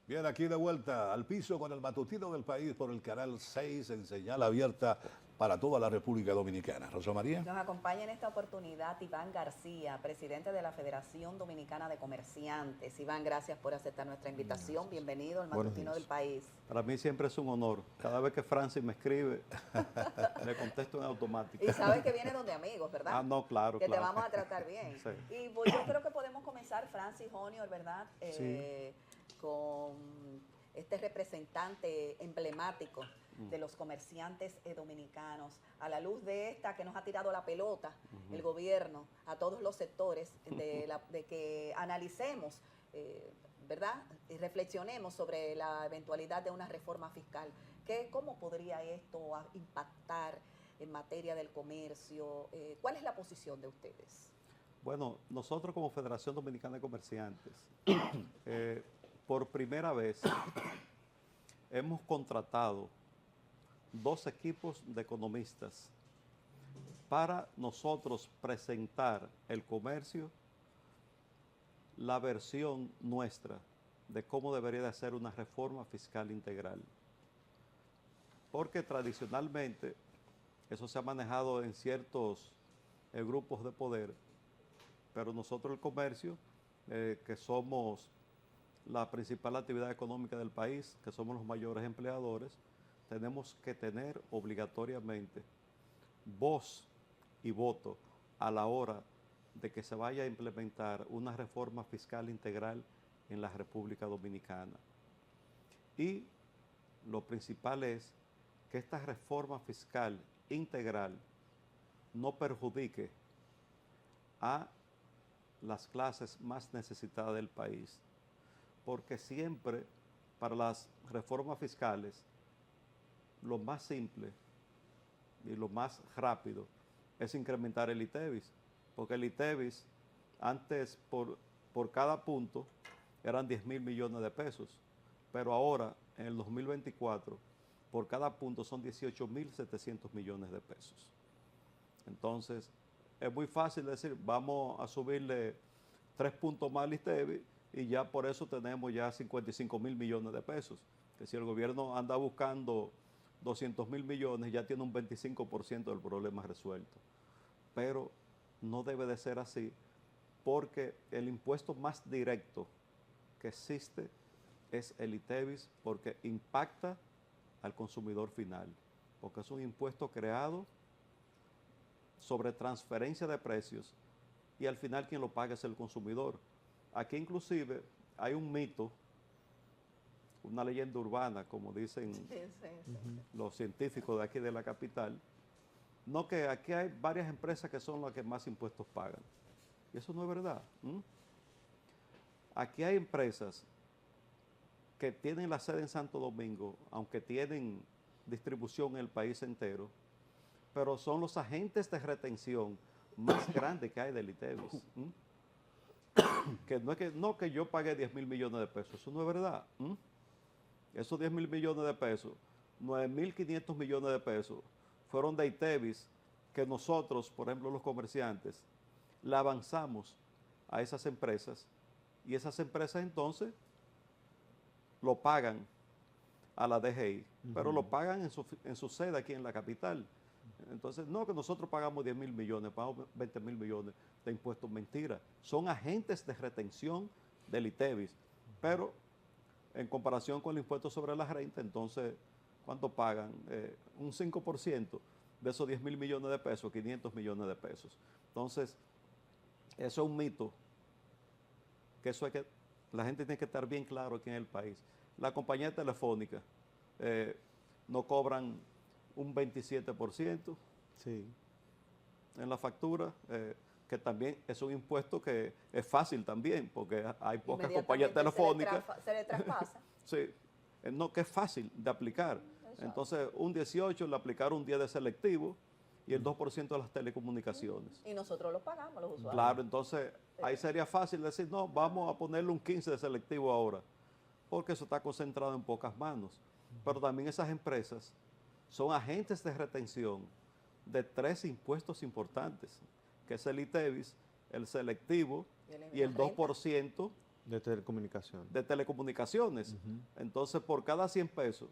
Bien, aquí de vuelta al piso con el matutino del país por el canal 6 en señal abierta para toda la República Dominicana. Rosa María. Nos acompaña en esta oportunidad Iván García, presidente de la Federación Dominicana de Comerciantes. Iván, gracias por aceptar nuestra invitación. Gracias. Bienvenido al matutino del país. Para mí siempre es un honor. Cada vez que Francis me escribe, le contesto en automático. Y sabes que viene donde amigos, ¿verdad? Ah, no, claro, que claro. te vamos a tratar bien. Sí. Y pues, yo creo que podemos comenzar, Francis Junior, ¿verdad? Sí. Con este representante emblemático de los comerciantes dominicanos, a la luz de esta que nos ha tirado la pelota el gobierno a todos los sectores, de que analicemos, ¿verdad? Y reflexionemos sobre la eventualidad de una reforma fiscal. ¿Cómo podría esto impactar en materia del comercio? ¿Cuál es la posición de ustedes? Bueno, nosotros como Federación Dominicana de Comerciantes, por primera vez hemos contratado 2 equipos de economistas para nosotros presentar el comercio, la versión nuestra de cómo debería de ser una reforma fiscal integral. Porque tradicionalmente eso se ha manejado en ciertos grupos de poder, pero nosotros el comercio, que somos la principal actividad económica del país, que somos los mayores empleadores, tenemos que tener obligatoriamente voz y voto a la hora de que se vaya a implementar una reforma fiscal integral en la República Dominicana. Y lo principal es que esta reforma fiscal integral no perjudique a las clases más necesitadas del país, porque siempre para las reformas fiscales lo más simple y lo más rápido es incrementar el ITEVIS, porque el ITEVIS antes por cada punto eran 10.000 millones de pesos, pero ahora en el 2024 por cada punto son 18.700 millones de pesos. Entonces es muy fácil decir vamos a subirle 3 puntos más al ITEVIS y ya por eso tenemos ya 55.000 millones de pesos, que si el gobierno anda buscando 200.000 millones ya tiene un 25% del problema resuelto. Pero no debe de ser así, porque el impuesto más directo que existe es el ITEVIS, porque impacta al consumidor final, porque es un impuesto creado sobre transferencia de precios y al final quien lo paga es el consumidor. Aquí inclusive hay un mito, una leyenda urbana, como dicen los científicos de aquí de la capital, no, que aquí hay varias empresas que son las que más impuestos pagan. Y eso no es verdad. Aquí hay empresas que tienen la sede en Santo Domingo, aunque tienen distribución en el país entero, pero son los agentes de retención más grandes que hay del ITEVIS. Que no que yo pagué 10.000 millones de pesos, eso no es verdad. Esos 10.000 millones de pesos, 9.500 millones de pesos, fueron de ITEVIS que nosotros, por ejemplo los comerciantes, le avanzamos a esas empresas y esas empresas entonces lo pagan a la DGI, pero lo pagan en su sede aquí en la capital. Entonces, no que nosotros pagamos 10.000 millones, pagamos 20.000 millones de impuestos, mentira. Son agentes de retención del ITEVIS, pero en comparación con el impuesto sobre la renta, entonces, ¿cuánto pagan? Un 5% de esos 10.000 millones de pesos, 500 millones de pesos. Entonces, eso es un mito, que eso hay que, la gente tiene que estar bien claro aquí en el país. La compañía telefónica no cobran un 27% sí. en la factura, que también es un impuesto que es fácil también, porque hay pocas compañías telefónicas. Se le traspasa. Sí, no, que es fácil de aplicar. Exacto. Entonces, un 18 le aplicaron un día de selectivo y el 2% de las telecomunicaciones. Y nosotros lo pagamos, los usuarios. Claro, entonces ahí sería fácil decir, no, vamos a ponerle un 15 de selectivo ahora, porque eso está concentrado en pocas manos. Pero también esas empresas son agentes de retención de 3 impuestos importantes, que es el ITEVIS, el selectivo y el 2% De telecomunicación. de telecomunicaciones. Entonces, por cada 100 pesos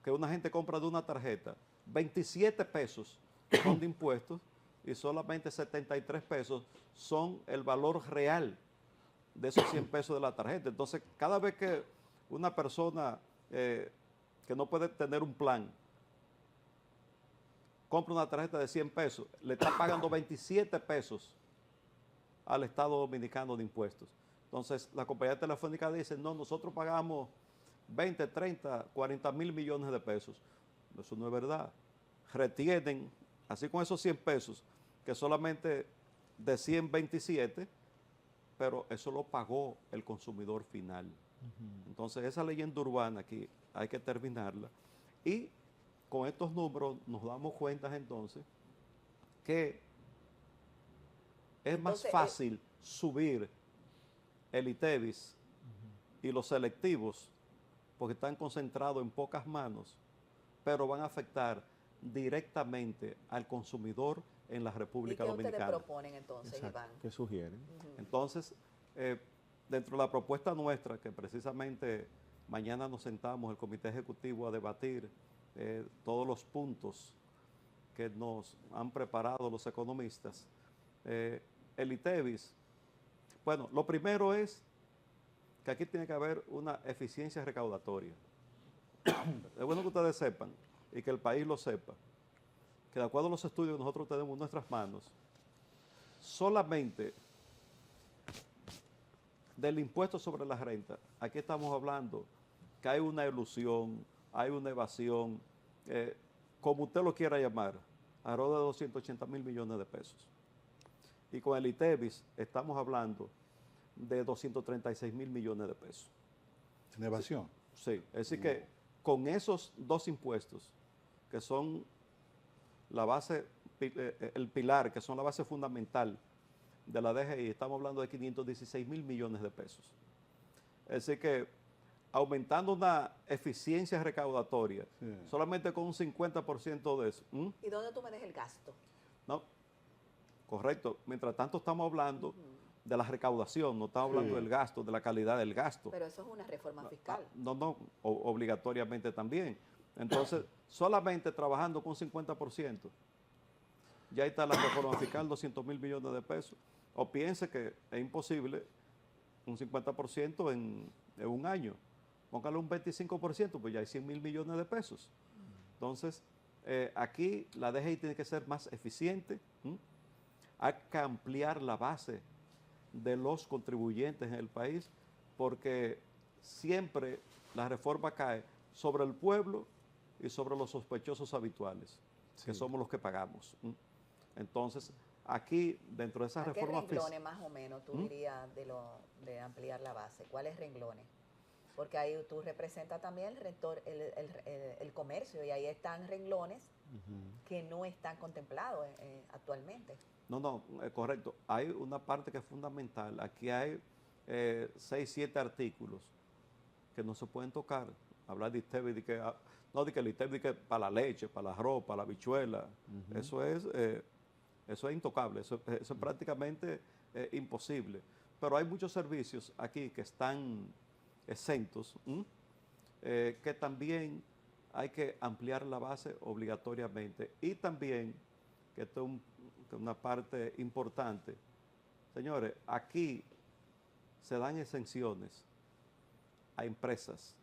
que una gente compra de una tarjeta, 27 pesos son de impuestos y solamente 73 pesos son el valor real de esos 100 pesos de la tarjeta. Entonces, cada vez que una persona que no puede tener un plan compra una tarjeta de 100 pesos, le está pagando 27 pesos al Estado Dominicano de impuestos. Entonces, la compañía telefónica dice, no, nosotros pagamos 20, 30, 40 mil millones de pesos. Eso no es verdad. Retienen, así con esos 100 pesos, que solamente de 127, pero eso lo pagó el consumidor final. Entonces, esa leyenda urbana aquí hay que terminarla. Y con estos números nos damos cuenta entonces que es más fácil subir el ITEVIS y los selectivos porque están concentrados en pocas manos, pero van a afectar directamente al consumidor en la República Dominicana. ¿Y qué ustedes proponen entonces, Exacto. Iván? ¿Qué sugieren? Entonces, dentro de la propuesta nuestra, que precisamente mañana nos sentamos el Comité Ejecutivo a debatir todos los puntos que nos han preparado los economistas, el ITEVIS, bueno, lo primero es que aquí tiene que haber una eficiencia recaudatoria. Es bueno que ustedes sepan y que el país lo sepa, que de acuerdo a los estudios que nosotros tenemos en nuestras manos, solamente del impuesto sobre la renta, aquí estamos hablando que hay una ilusión, hay una evasión, como usted lo quiera llamar, alrededor de 280 mil millones de pesos. Y con el ITEVIS estamos hablando de 236 mil millones de pesos. ¿En evasión? Sí, es decir que con esos dos impuestos, que son la base, el pilar, que son la base fundamental de la DGI, estamos hablando de 516 mil millones de pesos. Es decir que aumentando una eficiencia recaudatoria, solamente con un 50% de eso. ¿Y dónde tú metes el gasto? No, correcto. Mientras tanto estamos hablando de la recaudación, no estamos hablando del gasto, de la calidad del gasto. Pero eso es una reforma fiscal. No, obligatoriamente también. Entonces, solamente trabajando con 50%, ya está la reforma fiscal, 200 mil millones de pesos. O piense que es imposible un 50% en un año. Póngale un 25%, pues ya hay 100 mil millones de pesos. Entonces, aquí la DGI tiene que ser más eficiente. Hay que ampliar la base de los contribuyentes en el país, porque siempre la reforma cae sobre el pueblo y sobre los sospechosos habituales, que somos los que pagamos. Entonces, aquí, dentro de esas reformas... ¿Qué renglones más o menos tú dirías de ampliar la base? ¿Cuáles renglones? Porque ahí tú representas también el comercio y ahí están renglones que no están contemplados actualmente. No, correcto. Hay una parte que es fundamental. Aquí hay 6, 7 artículos que no se pueden tocar. Hablar de ITEVIS, de que el ITEVIS para la leche, para la ropa, la habichuela, eso es intocable, eso es prácticamente imposible. Pero hay muchos servicios aquí que están exentos, que también hay que ampliar la base obligatoriamente. Y también, que esto es una parte importante, señores, aquí se dan exenciones a empresas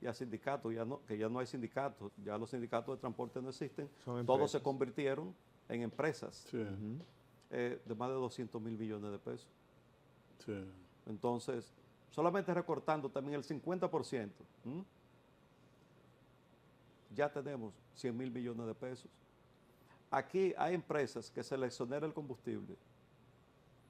y a sindicatos, que ya no hay sindicatos, ya los sindicatos de transporte no existen, todos se convirtieron en empresas de más de 200 mil millones de pesos. Entonces, solamente recortando también el 50%, ya tenemos 100 mil millones de pesos. Aquí hay empresas que se les exonera el combustible,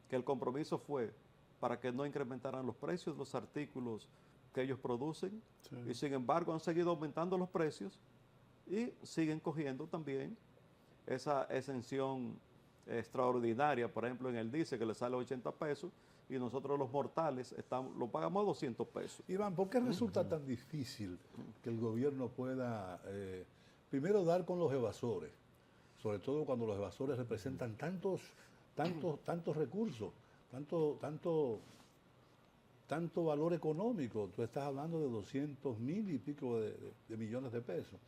que el compromiso fue para que no incrementaran los precios de los artículos que ellos producen, y sin embargo han seguido aumentando los precios y siguen cogiendo también esa exención extraordinaria, por ejemplo en el diésel que le sale 80 pesos y nosotros los mortales lo pagamos a 200 pesos. Iván, ¿por qué resulta tan difícil que el gobierno pueda primero dar con los evasores? Sobre todo cuando los evasores representan tantos recursos. tanto valor económico. Tú estás hablando de 200.000 y pico de millones de pesos.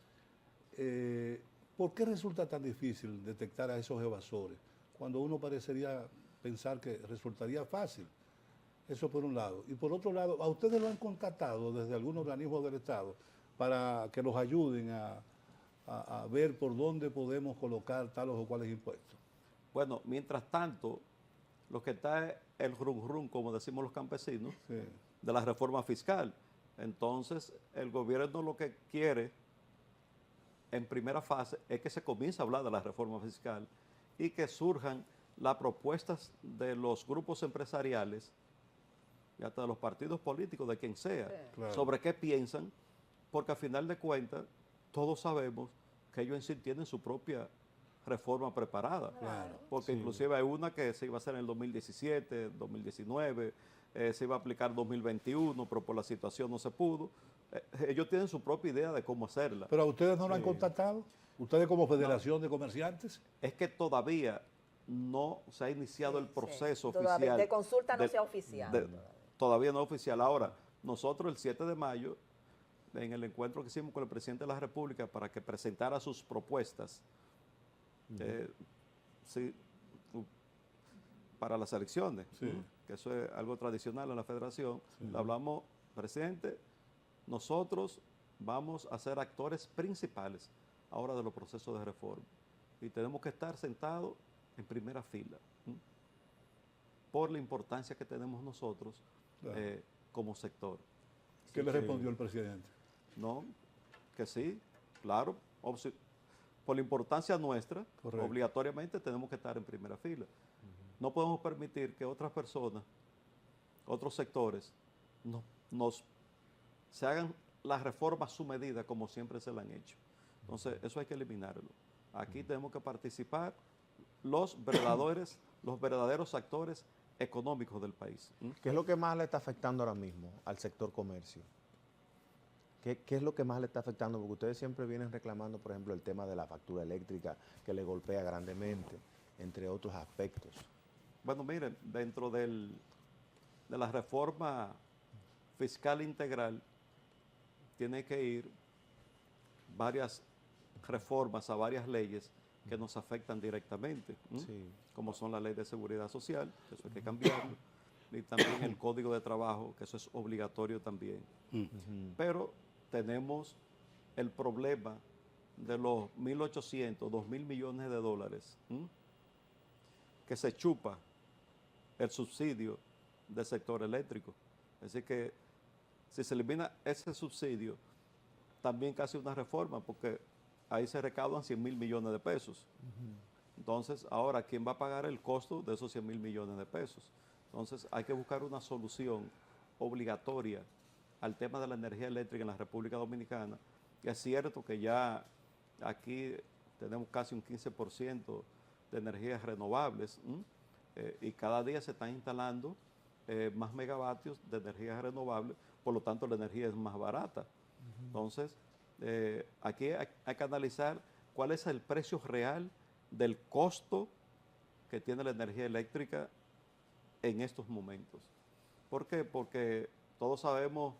¿Por qué resulta tan difícil detectar a esos evasores cuando uno parecería pensar que resultaría fácil? Eso por un lado. Y por otro lado, ¿a ustedes lo han contactado desde algún organismo del Estado para que los ayuden a ver por dónde podemos colocar tales o cuales impuestos? Bueno, mientras tanto, lo que está es el rum, como decimos los campesinos, Sí. de la reforma fiscal. Entonces, el gobierno lo que quiere en primera fase es que se comience a hablar de la reforma fiscal y que surjan las propuestas de los grupos empresariales y hasta de los partidos políticos, de quien sea, Sí. Claro. sobre qué piensan, porque a final de cuentas todos sabemos que ellos en sí tienen su propia reforma preparada. Claro. Porque Sí. inclusive hay una que se iba a hacer en el 2017, 2019, se iba a aplicar 2021, pero por la situación no se pudo. Ellos tienen su propia idea de cómo hacerla. ¿Pero a ustedes no lo han contactado? ¿Ustedes como Federación de Comerciantes? Es que todavía no se ha iniciado Sí, el proceso sí. Todavía oficial. de consulta no se ha oficiado. Todavía no oficial. Ahora, nosotros el 7 de mayo, en el encuentro que hicimos con el presidente de la República para que presentara sus propuestas, sí, para las elecciones, Sí. que eso es algo tradicional en la federación, le hablamos, presidente, nosotros vamos a ser actores principales ahora de los procesos de reforma y tenemos que estar sentados en primera fila por la importancia que tenemos nosotros Claro. como sector. ¿Qué le respondió el presidente? No, que sí, claro, por la importancia nuestra, Correcto. obligatoriamente tenemos que estar en primera fila. No podemos permitir que otras personas, otros sectores, se hagan las reformas a su medida como siempre se la han hecho. Entonces, eso hay que eliminarlo. Aquí tenemos que participar los verdaderos actores económicos del país. ¿Qué es lo que más le está afectando ahora mismo al sector comercio? ¿Qué es lo que más le está afectando? Porque ustedes siempre vienen reclamando, por ejemplo, el tema de la factura eléctrica que le golpea grandemente, entre otros aspectos. Bueno, miren, dentro de la reforma fiscal integral tiene que ir varias reformas a varias leyes que nos afectan directamente, Sí. como son la ley de seguridad social, que eso hay que cambiarlo, y también el código de trabajo, que eso es obligatorio también. Pero tenemos el problema de los 1.800, 2.000 millones de dólares que se chupa el subsidio del sector eléctrico. Así que si se elimina ese subsidio, también casi una reforma, porque ahí se recaudan 100.000 millones de pesos. Entonces, ahora, ¿quién va a pagar el costo de esos 100.000 millones de pesos? Entonces, hay que buscar una solución obligatoria al tema de la energía eléctrica en la República Dominicana. Y es cierto que ya aquí tenemos casi un 15% de energías renovables y cada día se están instalando más megavatios de energías renovables, por lo tanto la energía es más barata. Entonces, aquí hay que analizar cuál es el precio real del costo que tiene la energía eléctrica en estos momentos. ¿Por qué? Porque todos sabemos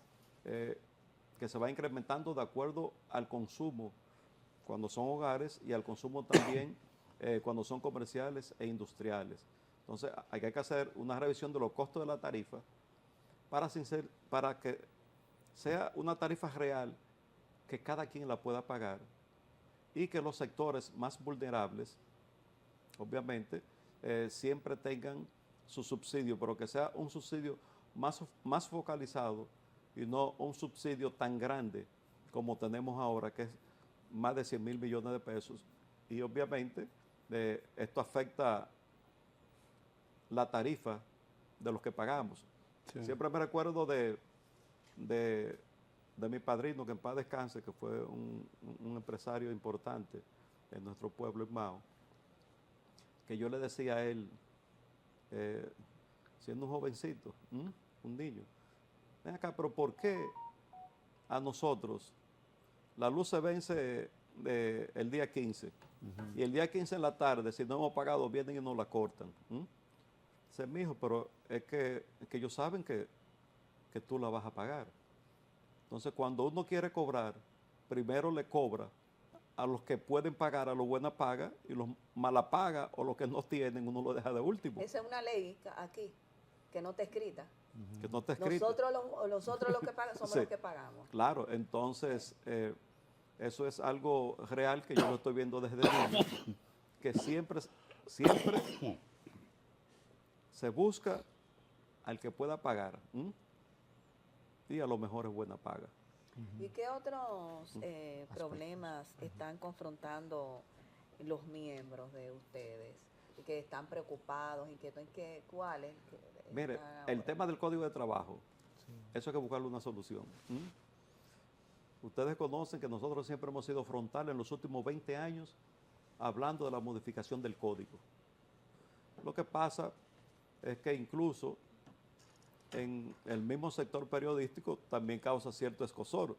que se va incrementando de acuerdo al consumo cuando son hogares y al consumo también cuando son comerciales e industriales. Entonces hay que hacer una revisión de los costos de la tarifa para que sea una tarifa real que cada quien la pueda pagar y que los sectores más vulnerables, obviamente, siempre tengan su subsidio, pero que sea un subsidio más focalizado y no un subsidio tan grande como tenemos ahora, que es más de 100.000 millones de pesos. Y obviamente esto afecta la tarifa de los que pagamos. Sí. Siempre me recuerdo de mi padrino, que en paz descanse, que fue un empresario importante en nuestro pueblo, en Mao, que yo le decía a él, siendo un jovencito, un niño, ven acá, pero ¿por qué a nosotros la luz se vence el día 15 y el día 15 en la tarde, si no hemos pagado, vienen y nos la cortan? Sí, mijo, pero es que ellos saben que tú la vas a pagar. Entonces, cuando uno quiere cobrar, primero le cobra a los que pueden pagar, a los buena paga, y los mala paga o los que no tienen, uno lo deja de último. Esa es una ley aquí, que no está escrita. Que no está escrito. Nosotros los que pagan somos Sí. los que pagamos. Claro, entonces eso es algo real que yo lo estoy viendo desde niño, que siempre se busca al que pueda pagar, ¿m? Y a lo mejor es buena paga. ¿Y qué otros problemas están confrontando los miembros de ustedes? Y que están preocupados, inquietos, ¿cuáles? Mire, el tema del Código de Trabajo, eso hay que buscarle una solución. Ustedes conocen que nosotros siempre hemos sido frontales en los últimos 20 años hablando de la modificación del código. Lo que pasa es que incluso en el mismo sector periodístico también causa cierto escozor,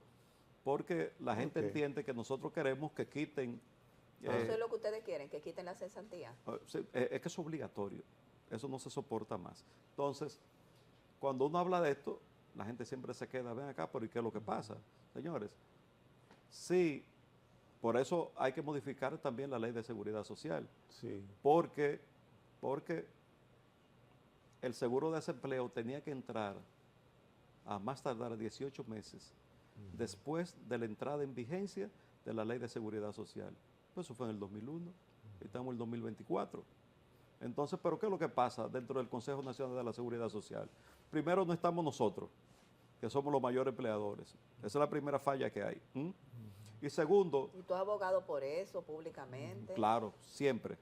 porque la gente entiende que nosotros queremos que quiten... Eso es lo que ustedes quieren, que quiten la cesantía. Es que es obligatorio, eso no se soporta más. Entonces, cuando uno habla de esto, la gente siempre se queda, ven acá, pero ¿y qué es lo que pasa? Señores, sí, por eso hay que modificar también la ley de seguridad social, Sí. porque el seguro de desempleo tenía que entrar a más tardar 18 meses después de la entrada en vigencia de la ley de seguridad social. Pues eso fue en el 2001, estamos en el 2024. Entonces, ¿pero qué es lo que pasa dentro del Consejo Nacional de la Seguridad Social? Primero, no estamos nosotros, que somos los mayores empleadores. Esa es la primera falla que hay. Y segundo... ¿Y tú has abogado por eso públicamente? Claro, siempre,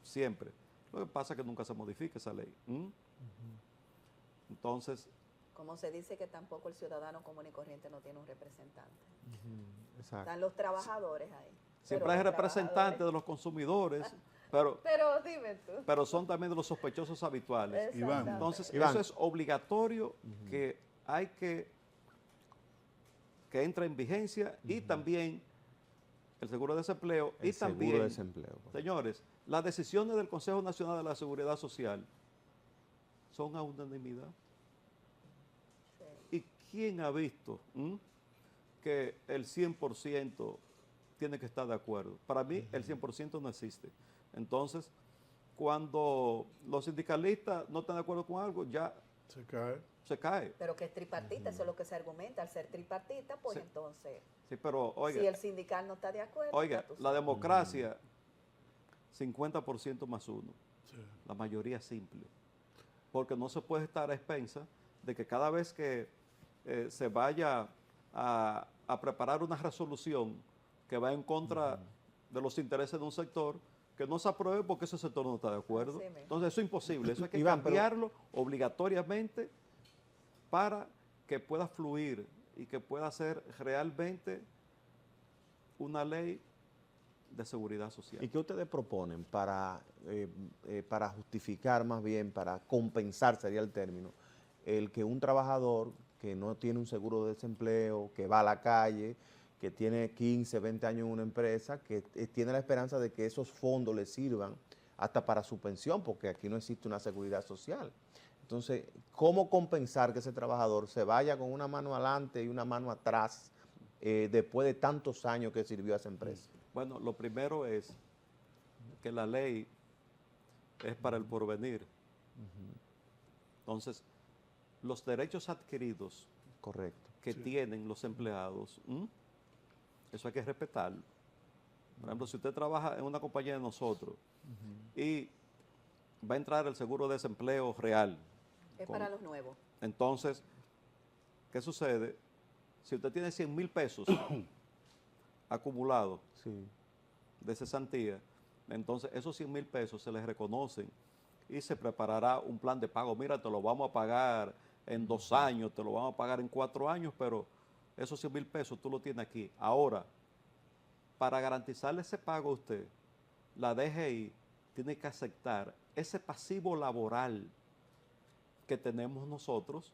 siempre. Lo que pasa es que nunca se modifica esa ley. Entonces... Como se dice que tampoco el ciudadano común y corriente no tiene un representante. Exacto. Están los trabajadores ahí. Siempre hay representantes de los consumidores, pero dime tú. pero son también de los sospechosos habituales. Iván. Entonces, Iván. eso es obligatorio que hay que entre en vigencia y también el seguro de desempleo El y seguro también, de desempleo. señores, las decisiones del Consejo Nacional de la Seguridad Social son a unanimidad. ¿Y quién ha visto que el 100% tiene que estar de acuerdo? Para mí, el 100% no existe. Entonces, cuando los sindicalistas no están de acuerdo con algo, ya Se cae. se cae. Pero que es tripartita, eso es lo que se argumenta. Al ser tripartita, pues Sí. entonces, Sí, pero oiga, si el sindical no está de acuerdo, oiga, ya tú la sabes. democracia, 50% más uno, Sí. la mayoría simple. Porque no se puede estar a expensas de que cada vez que se vaya a preparar una resolución que va en contra de los intereses de un sector, que no se apruebe porque ese sector no está de acuerdo. Así mismo. Entonces eso es imposible, eso hay que Iván, pero- cambiarlo obligatoriamente para que pueda fluir y que pueda ser realmente una ley de seguridad social. ¿Y qué ustedes proponen para justificar más bien, para compensar, sería el término, el que un trabajador que no tiene un seguro de desempleo, que va a la calle, que tiene 15, 20 años en una empresa, que tiene la esperanza de que esos fondos le sirvan hasta para su pensión, porque aquí no existe una seguridad social? Entonces, ¿cómo compensar que ese trabajador se vaya con una mano adelante y una mano atrás después de tantos años que sirvió a esa empresa? Bueno, lo primero es que la ley es para el porvenir. Entonces, los derechos adquiridos Correcto. que tienen los empleados, eso hay que respetarlo. Por ejemplo, si usted trabaja en una compañía de nosotros y va a entrar el seguro de desempleo real, Es para los nuevos. entonces, ¿qué sucede? Si usted tiene 100,000 pesos acumulados Sí. de cesantía, entonces esos 100,000 pesos se les reconocen y se preparará un plan de pago. Mira, te lo vamos a pagar en 2 años, te lo vamos a pagar en 4 años, pero esos 100,000 pesos tú lo tienes aquí. Ahora, para garantizarle ese pago a usted, la DGI tiene que aceptar ese pasivo laboral que tenemos nosotros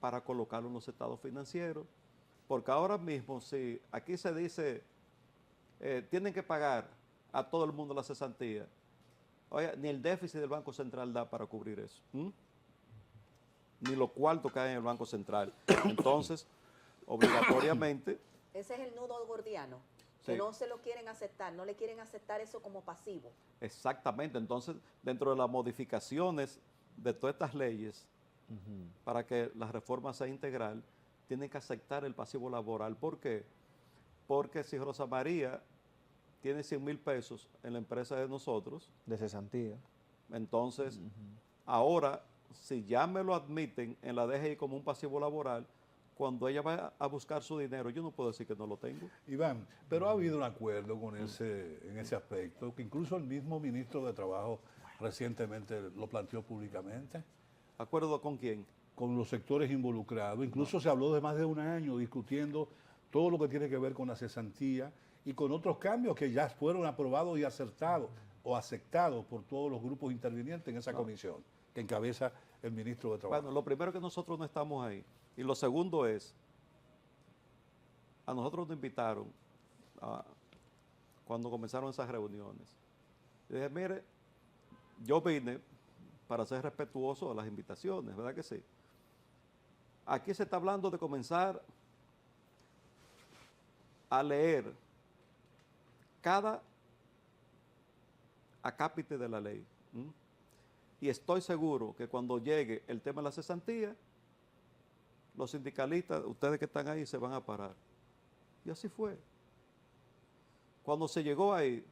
para colocarlo en los estados financieros. Porque ahora mismo, si aquí se dice, tienen que pagar a todo el mundo la cesantía, Oye, ni el déficit del Banco Central da para cubrir eso. Ni los cuartos que hay en el Banco Central. Entonces, obligatoriamente, Ese es el nudo gordiano, que sí, no se lo quieren aceptar, no le quieren aceptar eso como pasivo. exactamente. Entonces, dentro de las modificaciones de todas estas leyes, para que la reforma sea integral, tienen que aceptar el pasivo laboral. ¿Por qué? Porque si Rosa María tiene 100,000 pesos en la empresa de nosotros, De cesantía. entonces, ahora, si ya me lo admiten en la DGI como un pasivo laboral, cuando ella va a buscar su dinero, yo no puedo decir que no lo tengo. Iván, pero ha habido un acuerdo con en ese aspecto, que incluso el mismo ministro de Trabajo recientemente lo planteó públicamente, ¿Acuerdo con quién? con los sectores involucrados. Incluso se habló de más de un año discutiendo todo lo que tiene que ver con la cesantía y con otros cambios que ya fueron aprobados y acertados o aceptados por todos los grupos intervinientes en esa comisión que encabeza el ministro de Trabajo. Bueno, lo primero es que nosotros no estamos ahí. Y lo segundo es, a nosotros nos invitaron cuando comenzaron esas reuniones. Y dije, mire, yo vine para ser respetuoso de las invitaciones, ¿verdad que sí? Aquí se está hablando de comenzar a leer cada acápite de la ley. Y estoy seguro que cuando llegue el tema de la cesantía, los sindicalistas, ustedes que están ahí, se van a parar. Y así fue. Cuando se llegó ahí,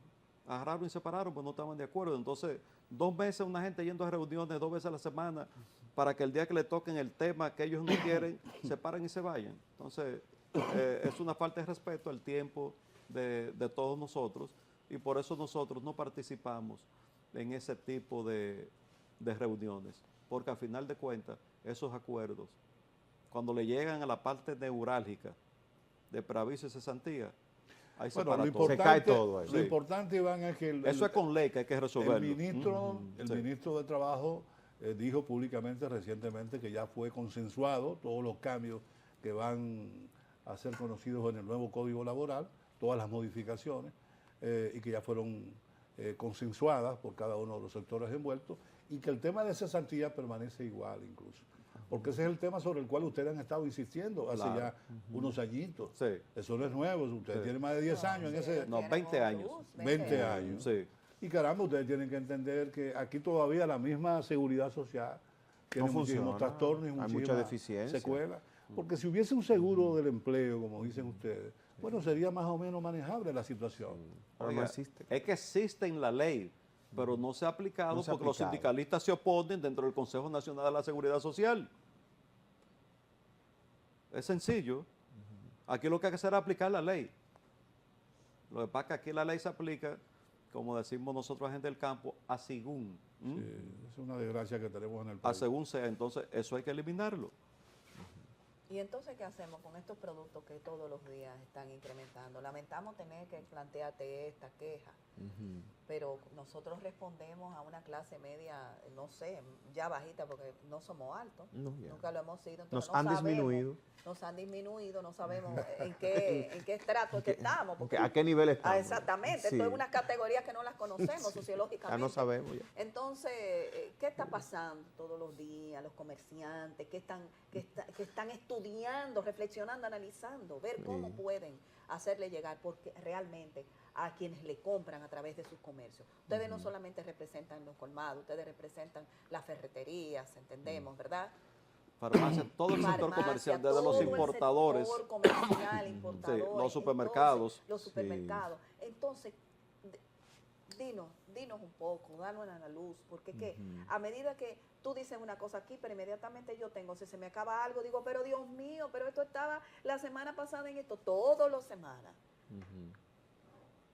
agarraron y se pararon, pues no estaban de acuerdo. Entonces, 2 meses una gente yendo a reuniones 2 veces a la semana para que el día que le toquen el tema que ellos no quieren, se paren y se vayan. Entonces, es una falta de respeto al tiempo de todos nosotros y por eso nosotros no participamos en ese tipo de reuniones, porque al final de cuentas, esos acuerdos, cuando le llegan a la parte neurálgica de preaviso y cesantía, ahí se para todo. Se cae todo ahí. Lo importante, Iván, es que Eso es con ley que hay que resolverlo. el Sí. ministro de Trabajo dijo públicamente recientemente que ya fue consensuado todos los cambios que van a ser conocidos en el nuevo Código Laboral, todas las modificaciones, y que ya fueron consensuadas por cada uno de los sectores envueltos, y que el tema de cesantía permanece igual incluso. Porque ese es el tema sobre el cual ustedes han estado insistiendo hace Claro. ya unos añitos. Sí. Eso no es nuevo, ustedes Sí. tienen más de 10 años en ese... No, Tienen 20 un años. luz, 20 años. Sí. Y caramba, ustedes tienen que entender que aquí todavía la misma seguridad social tiene No muchísimos funciona. trastornos y Hay mucha muchísimas deficiencia. secuelas. Porque si hubiese un seguro del empleo, como dicen ustedes, bueno, sería más o menos manejable la situación. Pero no Oiga, existe. Es que existe en la ley, pero no se ha aplicado No se ha porque los aplicado. sindicalistas se oponen dentro del Consejo Nacional de la Seguridad Social. Es sencillo. Aquí lo que hay que hacer es aplicar la ley. Lo que pasa es que aquí la ley se aplica, como decimos nosotros, gente del campo, a según. Es una desgracia que tenemos en el A país. según sea. Entonces, eso hay que eliminarlo. ¿Y entonces qué hacemos con estos productos que todos los días están incrementando? Lamentamos tener que plantearte esta queja, pero nosotros respondemos a una clase media, no sé, ya bajita porque no somos altos, No, ya. nunca lo hemos sido. Nos entonces no han sabemos, disminuido. Nos han disminuido, no sabemos en qué estrato es que estamos. porque- ¿A qué nivel estamos? exactamente, Sí. esto es unas categorías que no las conocemos Ya sociológicamente. no sabemos ya. Entonces, ¿qué está pasando todos los días? Los comerciantes, que están estudiando, reflexionando, analizando, ver cómo Sí. pueden hacerle llegar porque realmente a quienes le compran a través de sus comercios. Ustedes no solamente representan los colmados, ustedes representan las ferreterías, entendemos, ¿verdad? Farmacia, todo el sector Farmacia, comercial, desde todo los el importadores, sector comercial, importadores, los supermercados. entonces, los supermercados. Entonces, dinos un poco, danos a la luz, porque que a medida que tú dices una cosa aquí, pero inmediatamente yo tengo, si se me acaba algo, digo, pero Dios mío, pero esto estaba la semana pasada en esto, todas las semanas.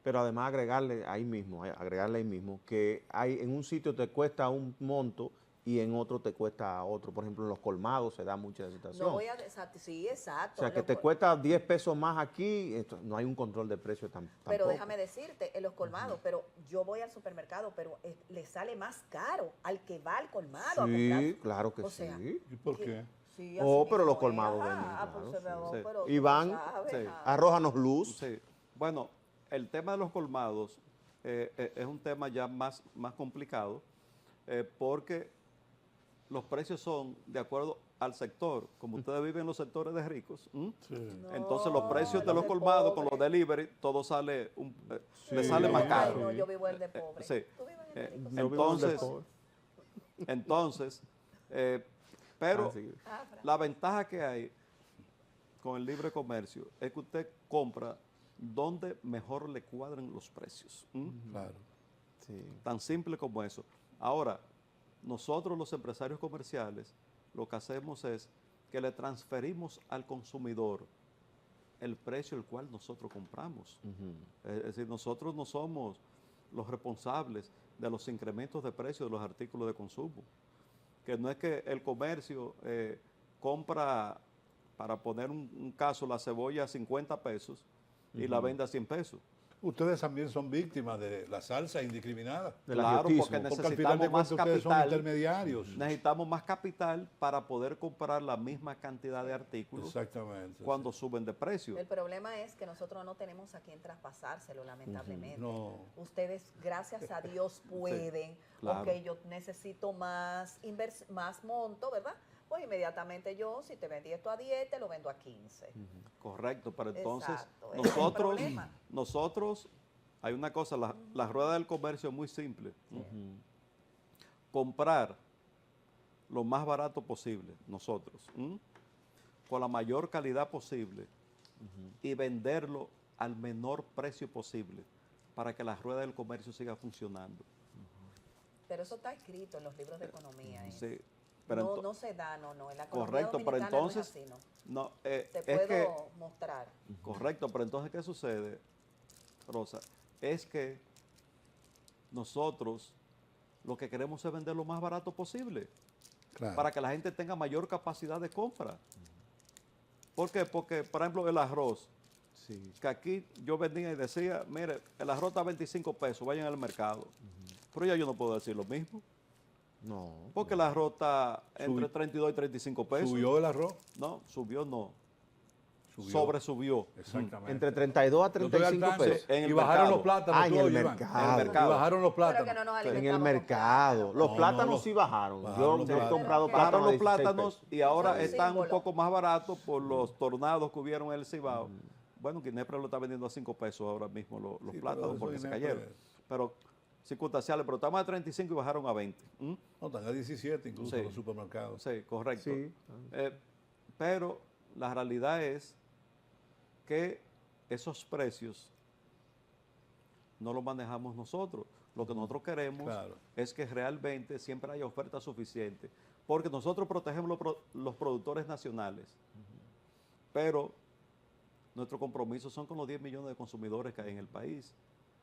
Pero además agregarle ahí mismo que hay en un sitio te cuesta un monto y en otro te cuesta otro. Por ejemplo, en los colmados se da mucha situación. No voy a, sí, exacto. O sea, que te cuesta 10 pesos más aquí, no hay un control de precio tampoco. Pero déjame decirte, en los colmados, pero yo voy al supermercado, pero le sale más caro al que va al colmado a comprar. Sí, claro que O sí. sea, ¿Y por qué? Sí, Oh, así pero los mismo es. colmados Ajá, venden, pues claro, se ve, sí. pero tú Iván, sabes, sí. ajá. Arrójanos luz. Sí. Bueno, el tema de los colmados es un tema ya más complicado, porque los precios son de acuerdo al sector. Como ustedes viven en los sectores de ricos, entonces los precios de los colmados con los delivery, todo sale, le sale más Ay, caro. no, yo vivo el de pobre. Sí. ¿Tú vives en el de rico? No vivo donde Entonces, pobre. entonces, pero Sí. Ah, Fran. la ventaja que hay con el libre comercio es que usted compra donde mejor le cuadren los precios. Claro. Sí. Tan simple como eso. Ahora, nosotros los empresarios comerciales lo que hacemos es que le transferimos al consumidor el precio al cual nosotros compramos. Es decir, nosotros no somos los responsables de los incrementos de precios de los artículos de consumo. Que no es que el comercio compra, para poner un caso, la cebolla a 50 pesos y la vende a 100 pesos. Ustedes también son víctimas de la salsa indiscriminada. Del Claro, agiotismo. porque Porque al final necesitamos de más cuentas ustedes son capital. intermediarios. Necesitamos más capital para poder comprar la misma cantidad de artículos Exactamente. cuando sí. suben de precio. El problema es que nosotros no tenemos a quien traspasárselo, lamentablemente. No. Ustedes, gracias a Dios, pueden. claro. Ok, yo necesito más monto, ¿verdad? Pues inmediatamente yo, si te vendí esto a 10, te lo vendo a 15. Correcto, pero entonces Exacto, ese es el problema. nosotros, hay una cosa, la rueda del comercio es muy simple. Comprar lo más barato posible, nosotros, con la mayor calidad posible y venderlo al menor precio posible para que la rueda del comercio siga funcionando. Pero eso está escrito en los libros de economía. ¿eh? Sí, pero No se da, no. En la economía correcto, pero dominicana no es entonces, así, ¿no? no, Te es puedo que, mostrar. correcto, pero entonces, ¿qué sucede, Rosa? Es que nosotros lo que queremos es vender lo más barato posible Claro. para que la gente tenga mayor capacidad de compra. ¿Por qué? Porque, por ejemplo, el arroz, Sí. que aquí yo venía y decía, mire, el arroz está a 25 pesos, vayan al mercado. Pero ya yo no puedo decir lo mismo, No. porque el arroz está entre Subió. 32 y 35 pesos. ¿Subió el arroz? No, subió no, Subió. sobresubió. Exactamente. Entre 32 a Yo estoy al 35 tanto. pesos. en el y bajaron mercado. los plátanos. En tú, el Iván. mercado. En el mercado. Y bajaron los Pero plátanos. que no nos En el alimentamos con mercado. plátano. Los No, plátanos no, sí bajaron. bajaron Yo los he plátanos. comprado Bajaron plátanos los de 16 plátanos pesos. y ahora Son están un símbolo. poco más baratos por los tornados que hubieron en el Cibao. Bueno, Ginepra lo está vendiendo a 5 pesos ahora mismo los Sí, pero plátanos eso porque se Ginepra cayeron. Pero circunstanciales, pero estamos a 35 y bajaron a 20. No, están a 17 incluso Sí. en los supermercados. Sí, correcto. Sí. Pero la realidad es que esos precios no los manejamos nosotros. Lo que nosotros queremos Claro. es que realmente siempre haya oferta suficiente, porque nosotros protegemos los productores nacionales, pero nuestro compromiso son con los 10 millones de consumidores que hay en el país.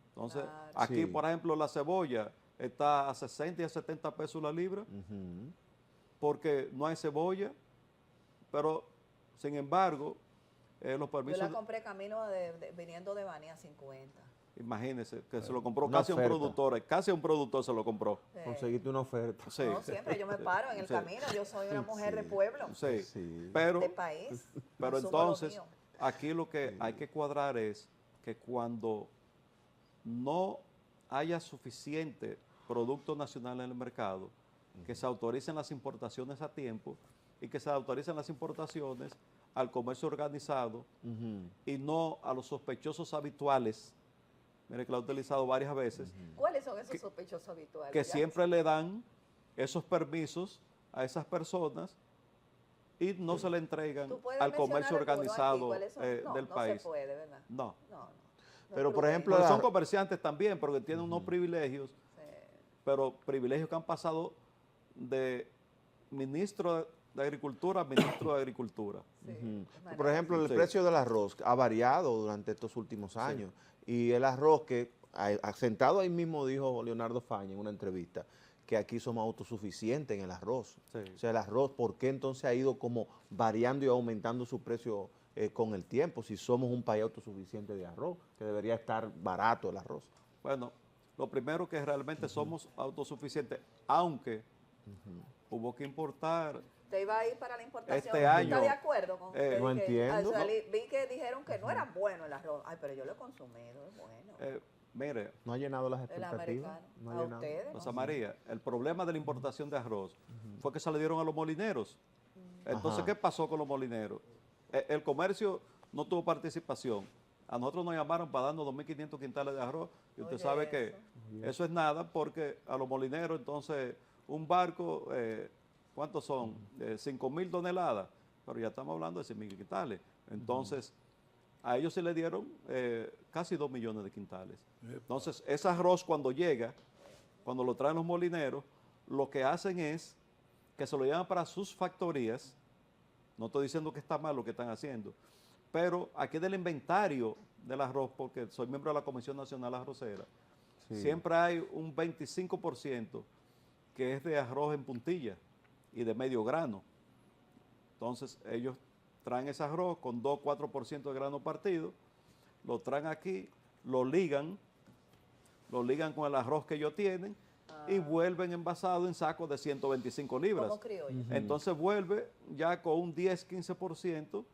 Entonces, Claro. aquí, Sí. por ejemplo, la cebolla está a 60 y a 70 pesos la libra, Ujú. porque no hay cebolla, pero, sin embargo, los Yo permisos... la compré camino viniendo de Bani a 50. Imagínense, que se lo compró Una casi a un oferta. productor, casi a un productor se lo compró. Conseguiste una oferta. Sí, No, siempre yo me paro en el Sí. camino. Yo soy una mujer Sí. de pueblo, sí, Sí. pero, de país. pero consumo lo entonces, mío. aquí lo que hay que cuadrar es que cuando no haya suficiente producto nacional en el mercado, que se autoricen las importaciones a tiempo y que se autoricen las importaciones al comercio organizado Ujú. y no a los sospechosos habituales, mire que lo he utilizado varias veces, ¿Cuáles son esos sospechosos habituales? que Ya siempre le dan esos permisos a esas personas y no se le entregan ¿Tú puedes al mencionar comercio alguno aquí? organizado ¿Cuáles son? No, del no país. se puede, ¿verdad? No. No. Pero, por ejemplo, Porque la- son comerciantes también, porque tienen unos privilegios, pero privilegios que han pasado de ministro de Agricultura a ministro de Agricultura. Ujú. Por ejemplo, el Sí. precio del arroz ha variado durante estos últimos años. Y el arroz que, sentado ahí mismo dijo Leonardo Faña en una entrevista, que aquí somos autosuficientes en el arroz. Sí. O sea, el arroz, ¿por qué entonces ha ido como variando y aumentando su precio con el tiempo? Si somos un país autosuficiente de arroz, que debería estar barato el arroz. Bueno, lo primero que realmente somos autosuficientes, aunque hubo que importar. Te iba a ir para la importación. Este ¿Tú año, ¿Estás de acuerdo con que no entiendo. vi que dijeron que no era bueno el arroz. Ay, pero yo lo he consumido, es bueno. Mire, No ha llenado las El expectativas. americano. No ha A llenado. ustedes. Rosa María, el problema de la importación de arroz fue que se le dieron a los molineros. Entonces, Ajá. ¿qué pasó con los molineros? El comercio no tuvo participación. A nosotros nos llamaron para darnos 2.500 quintales de arroz y usted Oye, sabe que eso es nada porque a los molineros, entonces, un barco, ¿cuántos son? 5.000 toneladas, pero ya estamos hablando de 100.000 quintales. Entonces, a ellos se le dieron casi 2 millones de quintales. Entonces, ese arroz cuando llega, cuando lo traen los molineros, lo que hacen es que se lo llevan para sus factorías. No estoy diciendo que está mal lo que están haciendo, pero aquí del inventario del arroz, porque soy miembro de la Comisión Nacional Arrocera, Sí. siempre hay un 25% que es de arroz en puntilla y de medio grano. Entonces, ellos traen ese arroz con 2-4% de grano partido, lo traen aquí, lo ligan con el arroz que ellos tienen y vuelven envasado en sacos de 125 libras. Como criollo. Entonces vuelve ya con un 10-15%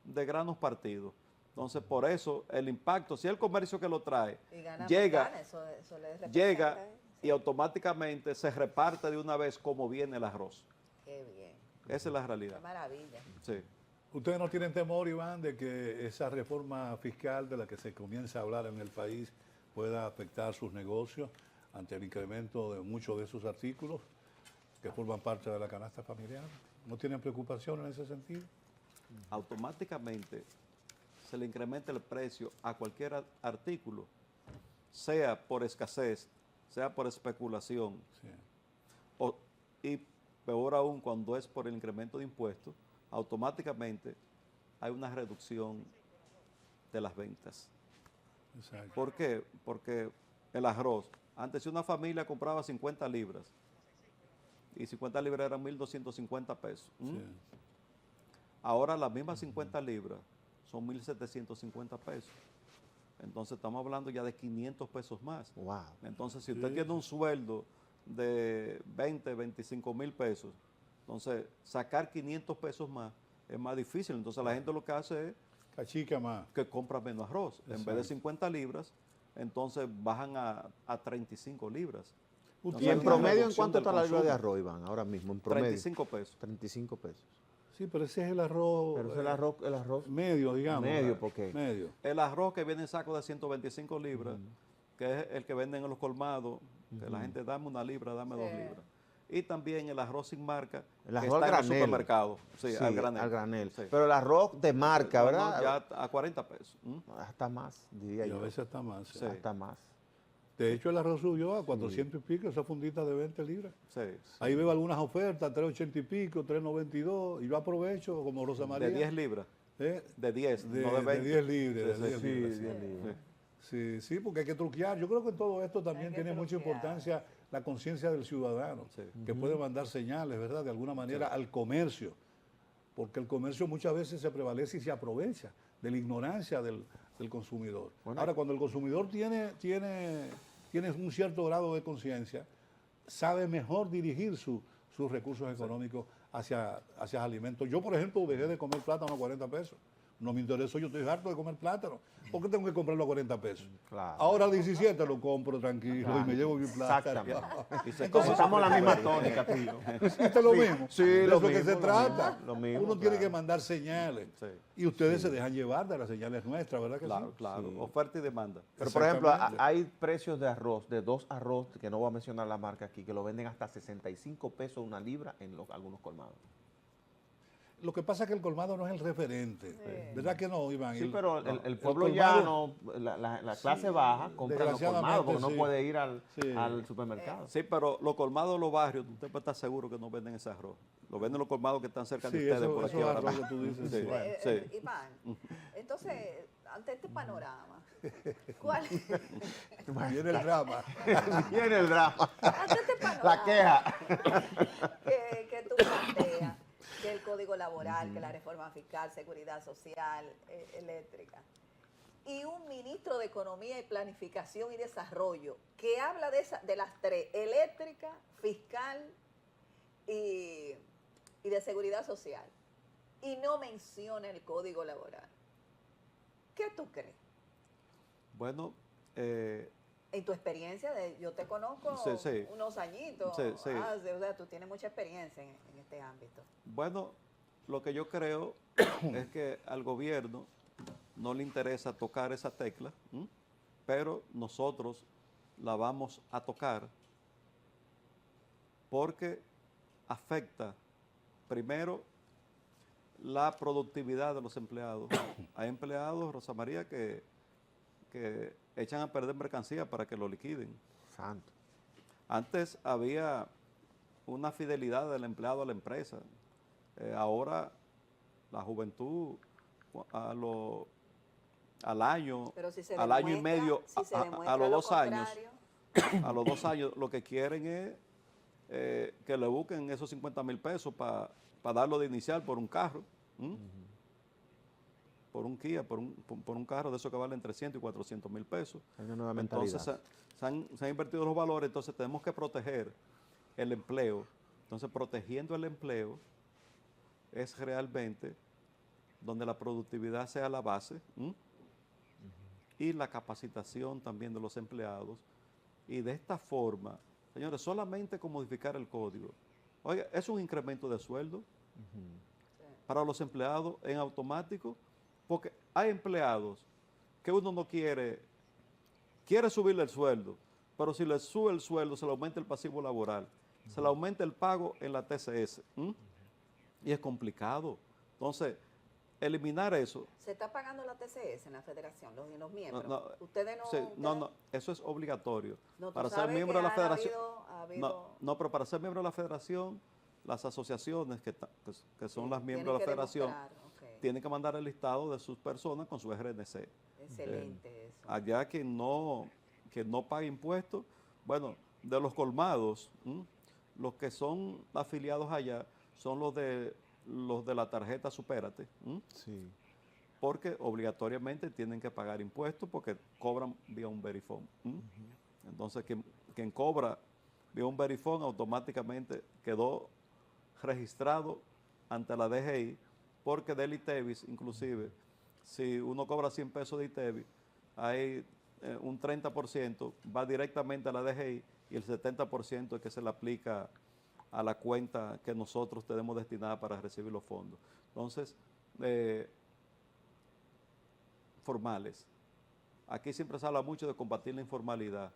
de granos partidos. Entonces, por eso el impacto, si el comercio que lo trae Y gana llega, más, eso les representa, llega sí. y automáticamente se reparte de una vez como viene el arroz. Qué bien, Esa es la qué realidad. maravilla. Sí. ¿Ustedes no tienen temor, Iván, de que esa reforma fiscal de la que se comienza a hablar en el país pueda afectar sus negocios ante el incremento de muchos de esos artículos que forman parte de la canasta familiar? ¿No tienen preocupación en ese sentido? Automáticamente se le incrementa el precio a cualquier artículo, sea por escasez, sea por especulación, Sí. y peor aún cuando es por el incremento de impuestos, automáticamente hay una reducción de las ventas. Exacto. ¿Por qué? Porque el arroz, antes si una familia compraba 50 libras, y 50 libras eran 1.250 pesos. Sí. Ahora las mismas 50 libras son 1.750 pesos. Entonces estamos hablando ya de 500 pesos más. Wow. Entonces, si usted Sí. tiene un sueldo de 20, 25 mil pesos, entonces sacar 500 pesos más es más difícil. Entonces la gente lo que hace es Cachica más. que compra menos arroz. En vez de Exacto. 50 libras, entonces bajan a 35 libras. ¿Y Entonces, en hay una promedio en reducción cuánto del está la libra de consumo. arroz, Iván? Ahora mismo, en promedio. 35 pesos. 35 pesos. Sí, pero ese es el arroz, Pero es el arroz medio, digamos. medio, ¿verdad? porque Medio. El arroz que viene en saco de 125 libras, que es el que venden en los colmados, que la gente dame una libra, dame 2 Sí. libras. Y también el arroz sin marca, El que arroz está al en los granel. supermercados. Sí, sí, al granel. Sí. Pero el arroz de marca, No, ¿verdad? no, ya a 40 pesos. Hasta más, diría Y a yo. veces está más. Sí. Hasta más. De hecho, el arroz subió a 400 y pico, esa fundita de 20 libras. Sí. Ahí veo algunas ofertas, 3.80 y pico, 3.92, y yo aprovecho, como Rosa María. De 10 libras. ¿eh? De 10, De, no de 20. 10 libras. Sí, de 10 sí. libras, Sí, sí. 10 libras. Sí, sí, porque hay que truquear. Yo creo que en todo esto también Hay que tiene mucha truquear. importancia la conciencia del ciudadano, Sí. que puede mandar señales, ¿verdad? De alguna manera al comercio, porque el comercio muchas veces se prevalece y se aprovecha de la ignorancia del consumidor. Bueno, Ahora, cuando el consumidor tiene un cierto grado de conciencia, sabe mejor dirigir sus recursos económicos hacia alimentos. Yo, por ejemplo, dejé de comer plátano a 40 pesos. No me interesó, yo estoy harto de comer plátano. ¿Por qué tengo que comprarlo a 40 pesos? Claro. Ahora a 17 lo compro tranquilo Claro. y me llevo mi plátano. Exactamente. Y se Entonces come estamos en la su misma preferencia. tónica, tú y yo. Esto es lo mismo. sí, de lo eso que mismo, se lo trata. mismo, lo mismo, Uno tiene claro. que mandar señales. Sí. Y ustedes se dejan llevar de las señales nuestras, ¿verdad que Claro, sí? claro. Sí. Oferta y demanda. Pero, por ejemplo, Exactamente. hay precios de arroz, de 2 arroz, que no voy a mencionar la marca aquí, que lo venden hasta 65 pesos una libra en algunos colmados. Lo que pasa es que el colmado no es el referente. ¿Verdad que no, Iván? Sí, pero el pueblo colmado- llano, la clase baja, compra en los colmados porque no sí. puede ir al Sí. supermercado. Sí, pero los colmados de los barrios, usted puede estar seguro que no venden ese arroz. Lo venden los colmados que están cerca de Sí, ustedes eso por es aquí ahora arroz mismo. que tú dices. Sí. Sí. Bueno. Sí. Iván, entonces, ante este panorama, ¿cuál? Viene el drama. Viene el drama, Ante este panorama la queja. que tú planteas, que el Código Laboral, que la reforma fiscal, seguridad social, eléctrica, y un ministro de Economía y Planificación y Desarrollo que habla de las tres, eléctrica, fiscal y de seguridad social, y no menciona el Código Laboral. ¿Qué tú crees? Bueno, En tu experiencia, yo te conozco Sí, sí. unos añitos, Sí, sí. o sea, tú tienes mucha experiencia en este ámbito. Bueno, lo que yo creo es que al gobierno no le interesa tocar esa tecla, ¿m? Pero nosotros la vamos a tocar porque afecta primero la productividad de los empleados. Hay empleados, Rosa María, que echan a perder mercancía para que lo liquiden. Santo. Antes había una fidelidad del empleado a la empresa. Ahora la juventud al año, Pero si se al año y demuestra- medio, si se a demuestra los lo 2 años, contrario, a los 2 años lo que quieren es que le busquen esos 50,000 pesos para darlo de inicial por un carro, ¿m? Por un Kia, por un carro de esos que valen 300 y 400,000 pesos. Hay una nueva mentalidad. Entonces se han invertido los valores, entonces tenemos que proteger el empleo. Entonces protegiendo el empleo es realmente donde la productividad sea la base, ¿m? Y la capacitación también de los empleados. Y de esta forma, señores, solamente con modificar el código, oiga, es un incremento de sueldo para los empleados en automático, porque hay empleados que uno no quiere subirle el sueldo, pero si le sube el sueldo se le aumenta el pasivo laboral, se le aumenta el pago en la TCS, ¿m? Y es complicado. Entonces, eliminar eso. se está pagando la TCS en la federación, los miembros. No, Ustedes no... sí, no, ustedes- eso es obligatorio. No, tú Para ser sabes miembro que de la han federación. ha habido- No, pero para ser miembro de la federación, las asociaciones que son Sí, las miembros de la tienen que federación demostrar, ok. tienen que mandar el listado de sus personas con su RNC. Excelente eso. Allá que no pague impuestos, bueno, de los colmados, los que son afiliados allá son los de la tarjeta Supérate, Sí. porque obligatoriamente tienen que pagar impuestos porque cobran vía un verifón. Entonces, quien cobra vía un verifón automáticamente quedó registrado ante la DGI, porque del ITEVIS, inclusive, si uno cobra 100 pesos de ITEVIS, hay un 30% va directamente a la DGI y el 70% es que se le aplica a la cuenta que nosotros tenemos destinada para recibir los fondos. Entonces, formales. Aquí siempre se habla mucho de combatir la informalidad,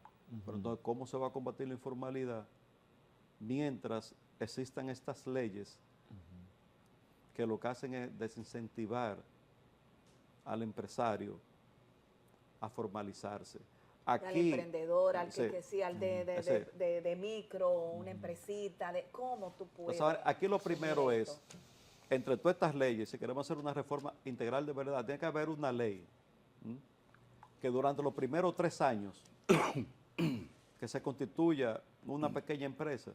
pero entonces, ¿cómo se va a combatir la informalidad mientras existan estas leyes que lo que hacen es desincentivar al empresario a formalizarse? Al Aquí, emprendedor, al sí. que sí, al de micro, una empresita, de cómo tú puedes. Entonces, ahora, aquí lo primero asumir esto. es, entre todas estas leyes, si queremos hacer una reforma integral de verdad, tiene que haber una ley que durante los primeros 3 años que se constituya una pequeña empresa,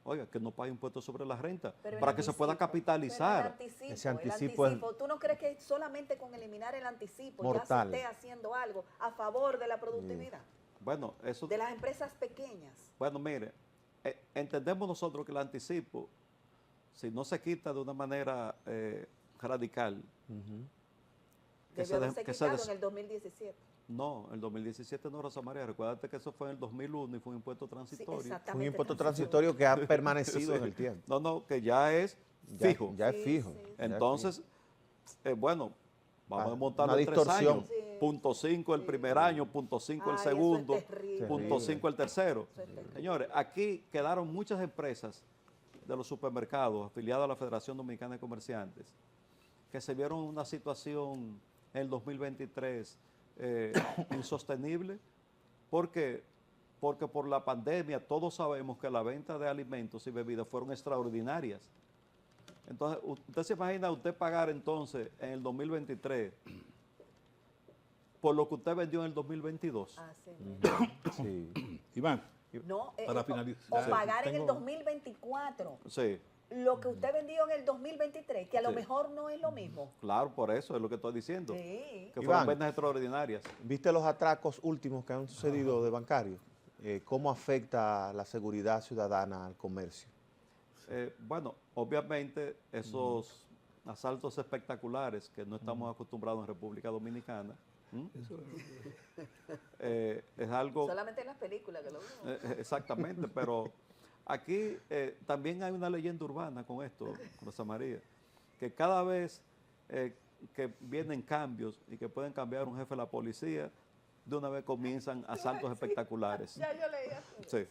oiga, que no pague impuestos sobre la renta, Pero el para que se pueda anticipo, capitalizar. pero Ese el anticipo es- anticipo, ¿tú no crees que solamente con eliminar el anticipo Mortal. ya se esté haciendo algo a favor de la productividad? Bueno, eso, De las empresas pequeñas. bueno, mire, entendemos nosotros que el anticipo, si no se quita de una manera radical, que se Debió de- haberse que se quitado des- en el 2017. no, el 2017 no, Rosa María, recuérdate que eso fue en el 2001 y fue un impuesto Sí, transitorio. Un exactamente. impuesto transitorio que ha permanecido en el tiempo. No, que ya es Ya- fijo. Ya, Sí, es fijo. sí, sí. ya es Entonces, bueno, vamos Ah, a montarlo una en 3 distorsión. años. Sí. Punto 5 el primer año, punto 5 el Ay, eso es segundo, terrible. punto 5 el tercero. Eso es terrible. Señores, aquí quedaron muchas empresas de los supermercados afiliadas a la Federación Dominicana de Comerciantes que se vieron en una situación en el 2023 insostenible. ¿Por qué? Porque por la pandemia todos sabemos que la venta de alimentos y bebidas fueron extraordinarias. Entonces, usted se imagina usted pagar entonces en el 2023 por lo que usted vendió en el 2022. Así Sí. Iván, No, para o finalizar. pagar en el Tengo- 2024 Sí, lo que usted vendió en el 2023, que a lo Sí. mejor no es lo mismo. claro, por eso es lo que estoy diciendo. Sí. Que Iván. fueron ventas extraordinarias. ¿Viste los atracos últimos que han sucedido de bancarios? ¿Cómo afecta la seguridad ciudadana al comercio? Bueno, obviamente esos asaltos espectaculares que no estamos acostumbrados en República Dominicana, Es algo... Solamente en las películas que lo vemos. Exactamente, pero aquí también hay una leyenda urbana con esto, Rosa María, que cada vez que vienen cambios y que pueden cambiar un jefe de la policía, de una vez comienzan asaltos espectaculares. Ya yo leía. Sí,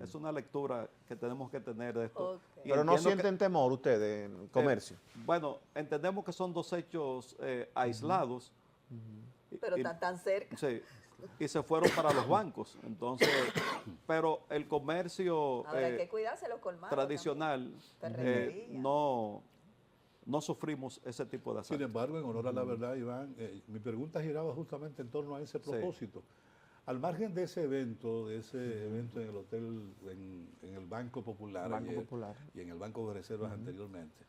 es una lectura que tenemos que tener de esto. Ok. Y Pero no entiendo que- sienten temor ustedes en comercio. bueno, entendemos que son dos hechos aislados. Pero y- tan cerca. Sí, y se fueron para los bancos. Entonces, pero el comercio Ahora hay que cuidarse los colmados. tradicional Ferretería. no sufrimos ese tipo de Sin asaltos. embargo, en honor a la verdad, Iván, mi pregunta giraba justamente en torno a ese propósito. Al margen de ese evento en el hotel, en el Banco Popular, Banco ayer, Popular. y en el Banco de Reservas anteriormente,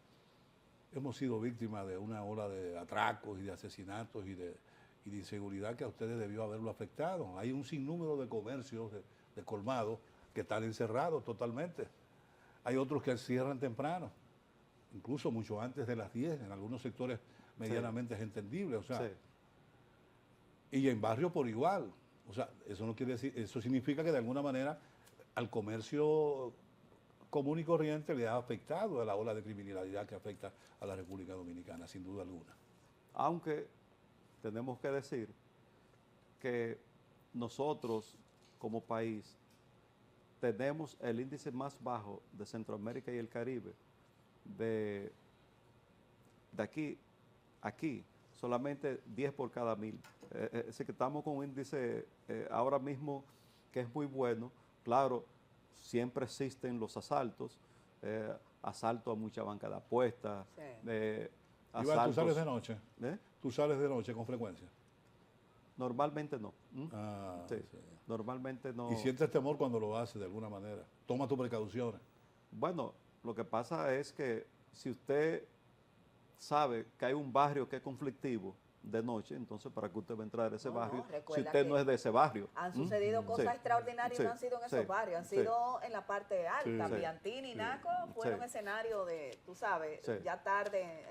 hemos sido víctimas de una ola de atracos y de asesinatos y de inseguridad que a ustedes debió haberlo afectado. Hay un sinnúmero de comercios, de colmados, que están encerrados totalmente. Hay otros que cierran temprano, incluso mucho antes de las 10, en algunos sectores medianamente es entendible, o sea, Sí. y en barrio por igual. O sea, eso no quiere decir, eso significa que de alguna manera al comercio común y corriente le ha afectado a la ola de criminalidad que afecta a la República Dominicana, sin duda alguna. Aunque tenemos que decir que nosotros como país tenemos el índice más bajo de Centroamérica y el Caribe. De aquí, solamente 10 por cada 1000. Es decir, que estamos con un índice ahora mismo que es muy bueno. Claro, siempre existen los asaltos, asalto a mucha banca de apuestas, Sí. Iván, ¿tú asaltos... sales de noche? ¿Eh? ¿Tú sales de noche con frecuencia? Normalmente no. Ah, Sí, sí. normalmente no. Y sientes temor cuando lo haces de alguna manera. Toma tus precauciones. Bueno, lo que pasa es que si usted sabe que hay un barrio que es conflictivo de noche, entonces ¿para qué usted va a entrar a ese No, barrio si recuerda usted que no es de ese barrio? Han sucedido cosas Sí, extraordinarias sí, y no han sido en esos sí, barrios, han sí. sido en la parte alta. Sí, Piantini y sí, Naco fueron sí. escenario de, tú sabes, Sí. ya tarde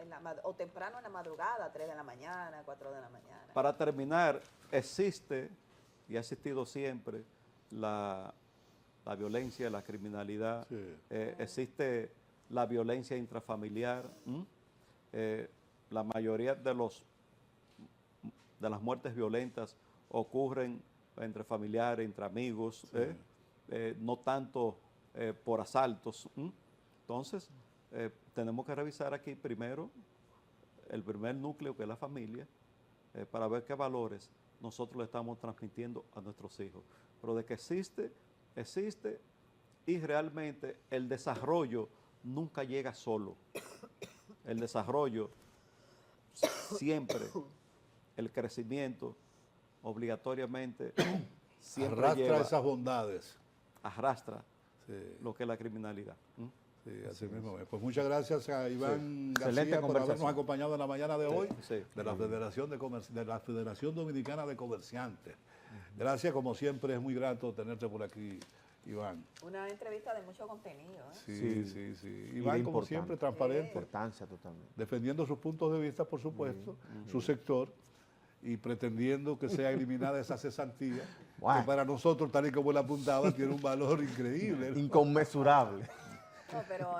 o temprano en la madrugada, 3 de la mañana, 4 de la mañana. Para terminar, existe y ha existido siempre la violencia, la criminalidad, Sí. existe la violencia intrafamiliar. La mayoría de las muertes violentas ocurren entre familiares, entre amigos, no tanto por asaltos. Entonces, tenemos que revisar aquí primero el primer núcleo, que es la familia, para ver qué valores nosotros le estamos transmitiendo a nuestros hijos. Pero de que existe, existe, y realmente el desarrollo nunca llega solo. El desarrollo siempre, el crecimiento obligatoriamente siempre Arrastra lleva, esas bondades. arrastra Sí. lo que es la criminalidad. Sí, así mismo es. Pues muchas gracias a Iván Excelente García por habernos conversación. acompañado en la mañana de hoy sí. de la Federación de la Federación Dominicana de Comerciantes. Gracias, como siempre, es muy grato tenerte por aquí, Iván. Una entrevista de mucho contenido. Sí, Sí. sí, sí. Y Iván, de como importante. siempre, transparente, Importancia totalmente. defendiendo sus puntos de vista, por supuesto, su sector, y pretendiendo que sea eliminada esa cesantía, Bueno. que para nosotros, tal y como él apuntaba, tiene un valor increíble. Inconmensurable. No, pero,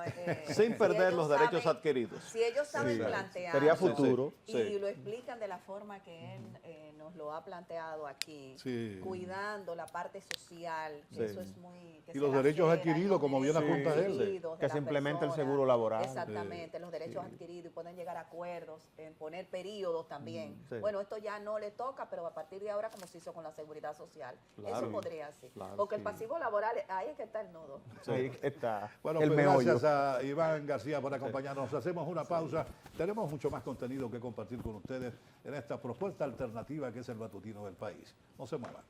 Sin perder ellos los derechos saben- adquiridos. Si ellos saben Sí. plantear Sería futuro. y Sí. lo explican de la forma que él nos lo ha planteado aquí, Sí. cuidando la parte social, que Sí. eso es muy... que Y se los la derechos cera, adquiridos, los como bien derechos apunta él. adquiridos de Que la se implemente el persona. seguro laboral. Exactamente, los derechos adquiridos y pueden llegar a acuerdos, en poner periodos también. Sí. Bueno, esto ya no le toca, pero a partir de ahora, como se hizo con la seguridad social, Claro. eso podría ser. Claro, Porque el sí. pasivo laboral, ahí es que está el nodo. Ahí está Bueno, el pues meollo. gracias a Iván García por acompañarnos. Hacemos una pausa. Tenemos mucho más contenido que compartir con ustedes en esta propuesta alternativa que es el matutino del país. No se muevan.